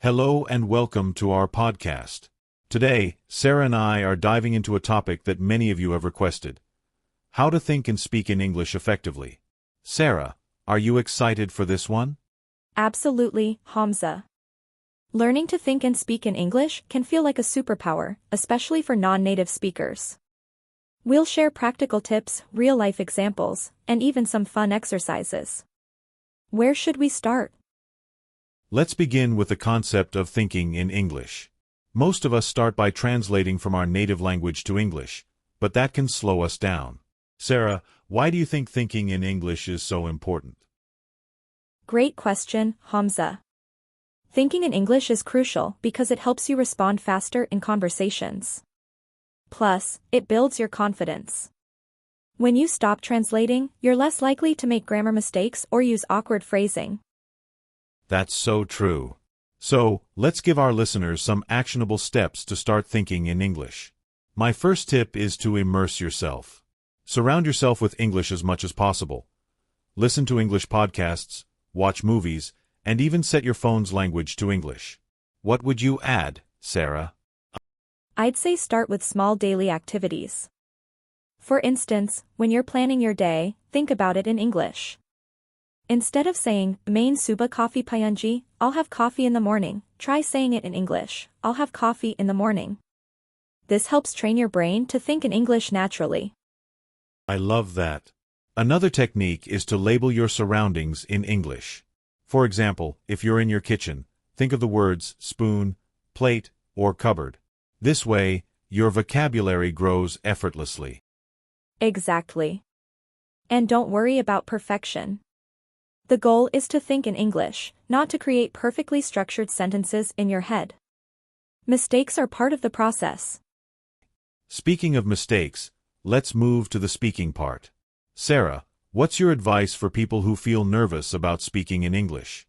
Hello and welcome to our podcast. Today, Sarah and I are diving into a topic that many of you have requested: how to think and speak in English effectively. Sarah, are you excited for this one? Absolutely, Hamza. Learning to think and speak in English can feel like a superpower, especially for non-native speakers. We'll share practical tips, real-life examples, and even some fun exercises. Where should we start? Let's begin with the concept of thinking in English. Most of us start by translating from our native language to English, but that can slow us down. Sarah, why do you think thinking in English is so important? Great question, Hamza. Thinking in English is crucial because it helps you respond faster in conversations. Plus, it builds your confidence. When you stop translating, you're less likely to make grammar mistakes or use awkward phrasing. That's so true. So, let's give our listeners some actionable steps to start thinking in English. My first tip is to immerse yourself. Surround yourself with English as much as possible. Listen to English podcasts, watch movies, and even set your phone's language to English. What would you add, Sarah? I'd say start with small daily activities. For instance, when you're planning your day, think about it in English. Instead of saying, "Main suba coffee payunji," I'll have coffee in the morning, try saying it in English, "I'll have coffee in the morning." This helps train your brain to think in English naturally. I love that. Another technique is to label your surroundings in English. For example, if you're in your kitchen, think of the words spoon, plate, or cupboard. This way, your vocabulary grows effortlessly. Exactly. And don't worry about perfection. The goal is to think in English, not to create perfectly structured sentences in your head. Mistakes are part of the process. Speaking of mistakes, let's move to the speaking part. Sarah, what's your advice for people who feel nervous about speaking in English?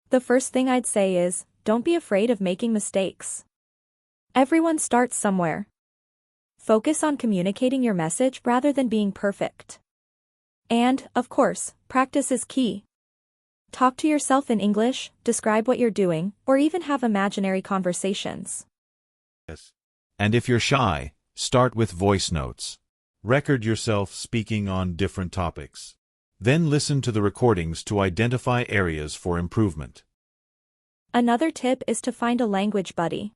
The first thing I'd say is, don't be afraid of making mistakes. Everyone starts somewhere. Focus on communicating your message rather than being perfect. And, of course, practice is key. Talk to yourself in English, describe what you're doing, or even have imaginary conversations. Yes. And if you're shy, start with voice notes. Record yourself speaking on different topics. Then listen to the recordings to identify areas for improvement. Another tip is to find a language buddy.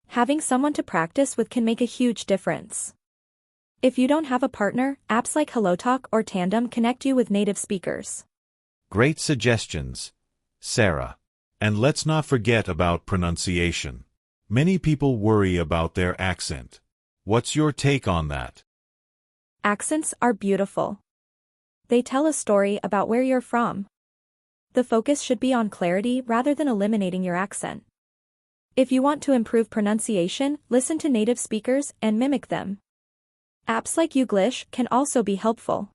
Having someone to practice with can make a huge difference. If you don't have a partner, apps like HelloTalk or Tandem connect you with native speakers. Great suggestions, Sarah. And let's not forget about pronunciation. Many people worry about their accent. What's your take on that? Accents are beautiful. They tell a story about where you're from. The focus should be on clarity rather than eliminating your accent. If you want to improve pronunciation, listen to native speakers and mimic them. Apps like Youglish can also be helpful.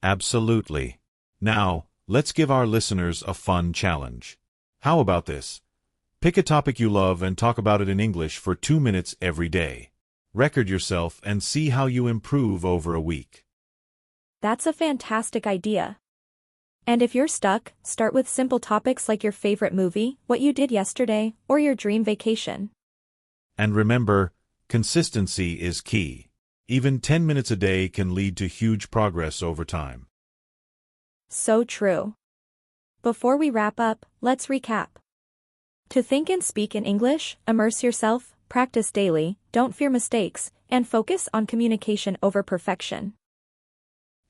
Absolutely. Now, let's give our listeners a fun challenge. How about this? Pick a topic you love and talk about it in English for 2 minutes every day. Record yourself and see how you improve over a week. That's a fantastic idea. And if you're stuck, start with simple topics like your favorite movie, what you did yesterday, or your dream vacation. And remember, consistency is key. Even 10 minutes a day can lead to huge progress over time. So true. Before we wrap up, let's recap. To think and speak in English, immerse yourself, practice daily, don't fear mistakes, and focus on communication over perfection.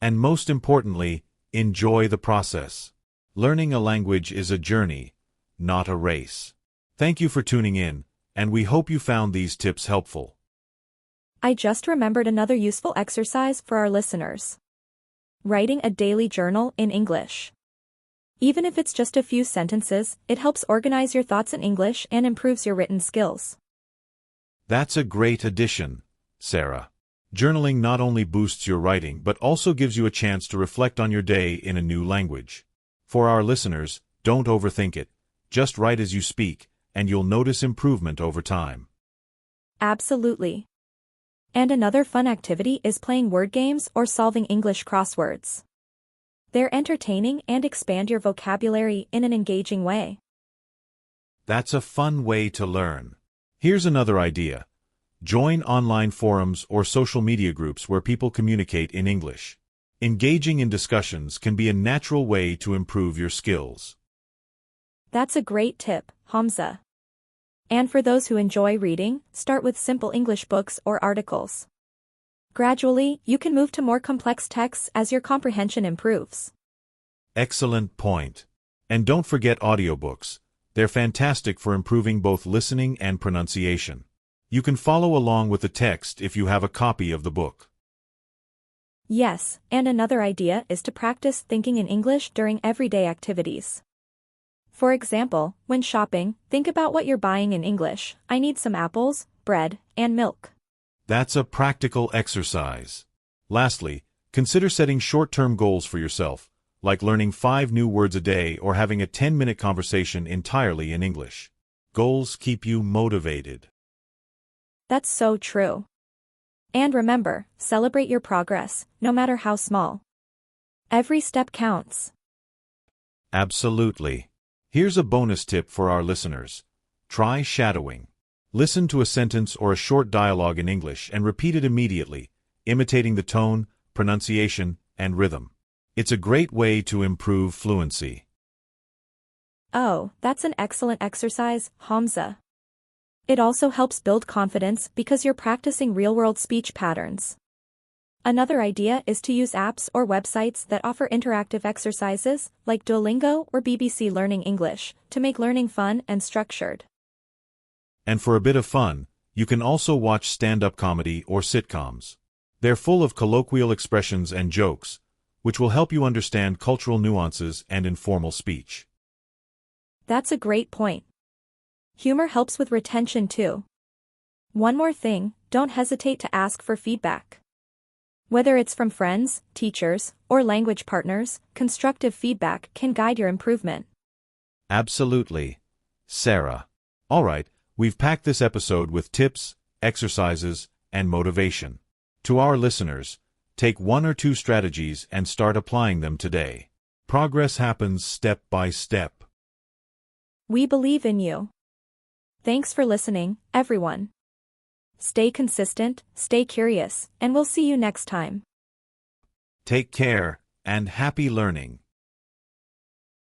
And most importantly, enjoy the process. Learning a language is a journey, not a race. Thank you for tuning in, and we hope you found these tips helpful. I just remembered another useful exercise for our listeners. Writing a daily journal in English. Even if it's just a few sentences, it helps organize your thoughts in English and improves your written skills. That's a great addition, Sarah. Journaling not only boosts your writing but also gives you a chance to reflect on your day in a new language. For our listeners, don't overthink it. Just write as you speak, and you'll notice improvement over time. Absolutely. And another fun activity is playing word games or solving English crosswords. They're entertaining and expand your vocabulary in an engaging way. That's a fun way to learn. Here's another idea. Join online forums or social media groups where people communicate in English. Engaging in discussions can be a natural way to improve your skills. That's a great tip, Hamza. And for those who enjoy reading, start with simple English books or articles. Gradually, you can move to more complex texts as your comprehension improves. Excellent point. And don't forget audiobooks. They're fantastic for improving both listening and pronunciation. You can follow along with the text if you have a copy of the book. Yes, and another idea is to practice thinking in English during everyday activities. For example, when shopping, think about what you're buying in English. I need some apples, bread, and milk. That's a practical exercise. Lastly, consider setting short-term goals for yourself, like learning 5 new words a day or having a 10-minute conversation entirely in English. Goals keep you motivated. That's so true. And remember, celebrate your progress, no matter how small. Every step counts. Absolutely. Here's a bonus tip for our listeners. Try shadowing. Listen to a sentence or a short dialogue in English and repeat it immediately, imitating the tone, pronunciation, and rhythm. It's a great way to improve fluency. Oh, that's an excellent exercise, Hamza. It also helps build confidence because you're practicing real-world speech patterns. Another idea is to use apps or websites that offer interactive exercises, like Duolingo or BBC Learning English, to make learning fun and structured. And for a bit of fun, you can also watch stand-up comedy or sitcoms. They're full of colloquial expressions and jokes, which will help you understand cultural nuances and informal speech. That's a great point. Humor helps with retention too. One more thing, don't hesitate to ask for feedback. Whether it's from friends, teachers, or language partners, constructive feedback can guide your improvement. Absolutely. Sarah. All right, we've packed this episode with tips, exercises, and motivation. To our listeners, take 1 or 2 strategies and start applying them today. Progress happens step by step. We believe in you. Thanks for listening, everyone. Stay consistent, stay curious, and we'll see you next time. Take care, and happy learning.